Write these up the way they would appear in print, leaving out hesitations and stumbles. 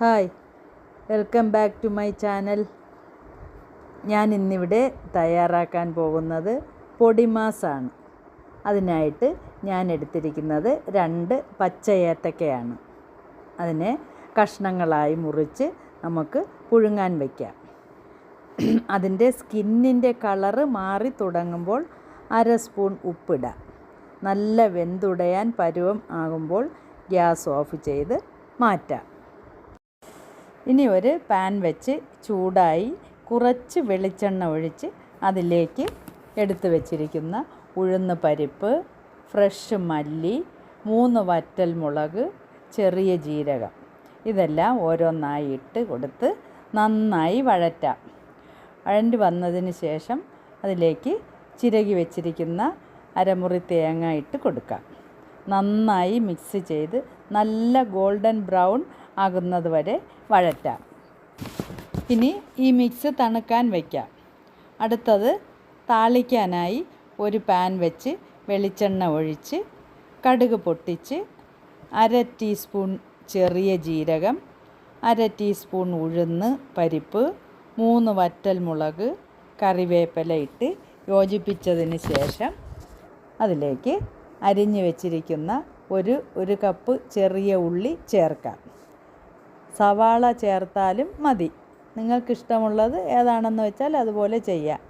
Hi, welcome back to my channel. ഞാൻ ഇന്നിവിടെ തയ്യാറാക്കാൻ പോകുന്നത് പൊടിമാസാണ്. അതിനായിട്ട് ഞാൻ എടുത്തിരിക്കുന്നത് 2 പച്ച ഏത്തക്കയാണ്. അതിനെ കഷ്ണങ്ങളായി മുറിച്ച് നമുക്ക് പുഴുങ്ങാൻ വയ്ക്കാം. അതിൻ്റെ സ്കിന്നിൻ്റെ കളറ് മാറി തുടങ്ങുമ്പോൾ 1/2 സ്പൂൺ ഉപ്പിടാം. നല്ല വെന്തുടയാൻ പരുവം ആകുമ്പോൾ ഗ്യാസ് ഓഫ് ചെയ്ത് മാറ്റാം. ഇനി ഒരു പാൻ വെച്ച് ചൂടായി കുറച്ച് വെളിച്ചെണ്ണ ഒഴിച്ച് അതിലേക്ക് എടുത്തു വച്ചിരിക്കുന്ന ഉഴുന്ന് പരിപ്പ്, ഫ്രഷ് മല്ലി, 3 വറ്റൽ മുളക്, ചെറിയ ജീരകം ഇതെല്ലാം ഓരോന്നായി ഇട്ട് കൊടുത്ത് നന്നായി വഴറ്റാം. വഴണ്ടി വന്നതിന് ശേഷം അതിലേക്ക് ചിരകി വെച്ചിരിക്കുന്ന അരമുറി തേങ്ങ ഇട്ട് കൊടുക്കാം. നന്നായി മിക്സ് ചെയ്ത് നല്ല ഗോൾഡൻ ബ്രൗൺ ആകുന്നത് വരെ വഴറ്റാം. ഇനി ഈ മിക്സ് തണുക്കാൻ വയ്ക്കാം. അടുത്തത് താളിക്കാനായി ഒരു പാൻ വെച്ച് വെളിച്ചെണ്ണ ഒഴിച്ച് കടുക് പൊട്ടിച്ച് 1/2 ടീസ്പൂൺ ചെറിയ ജീരകം, 1/2 ടീസ്പൂൺ ഉഴുന്ന് പരിപ്പ്, 3 വറ്റൽ മുളക്, കറിവേപ്പില ഇട്ട് യോജിപ്പിച്ചതിന് ശേഷം അതിലേക്ക് അരിഞ്ഞു വെച്ചിരിക്കുന്ന ഒരു കപ്പ് ചെറിയ ഉള്ളി ചേർക്കാം. സവാള ചേർത്താലും മതി, നിങ്ങൾക്കിഷ്ടമുള്ളത് ഏതാണെന്ന് വെച്ചാൽ അതുപോലെ ചെയ്യാം.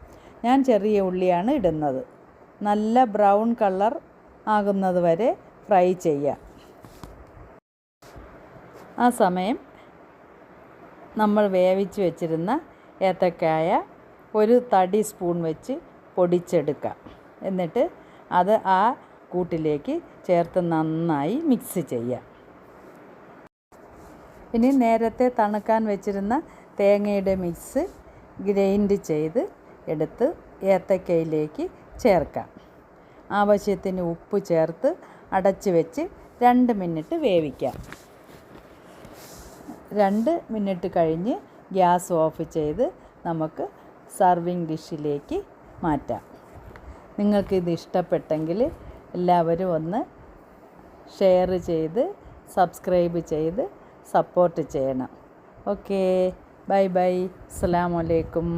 ഞാൻ ചെറിയ ഉള്ളിയാണ് ഇടുന്നത്. നല്ല ബ്രൗൺ കളർ ആകുന്നത് വരെ ഫ്രൈ ചെയ്യാം. ആ സമയം നമ്മൾ വേവിച്ച് വെച്ചിരുന്ന ഏത്തക്കായ ഒരു തടി സ്പൂൺ വെച്ച് പൊടിച്ചെടുക്കാം. എന്നിട്ട് അത് ആ കൂട്ടിലേക്ക് ചേർത്ത് നന്നായി മിക്സ് ചെയ്യാം. ഇനി നേരത്തെ തണുക്കാൻ വെച്ചിരുന്ന തേങ്ങയുടെ മിക്സ് ഗ്രൈൻഡ് ചെയ്ത് എടുത്ത് ഏത്തക്കയിലേക്ക് ചേർക്കാം. ആവശ്യത്തിന് ഉപ്പ് ചേർത്ത് അടച്ച് വെച്ച് 2 മിനിറ്റ് വേവിക്കാം. 2 മിനിറ്റ് കഴിഞ്ഞ് ഗ്യാസ് ഓഫ് ചെയ്ത് നമുക്ക് സർവിങ് ഡിഷിലേക്ക് മാറ്റാം. നിങ്ങൾക്കിത് ഇഷ്ടപ്പെട്ടെങ്കിൽ എല്ലാവരും ഒന്ന് ഷെയർ ചെയ്ത് സബ്സ്ക്രൈബ് ചെയ്ത് സപ്പോർട്ട് ചെയ്യണം. ഓക്കേ, ബൈ ബൈ, അസ്സലാമു അലൈക്കും.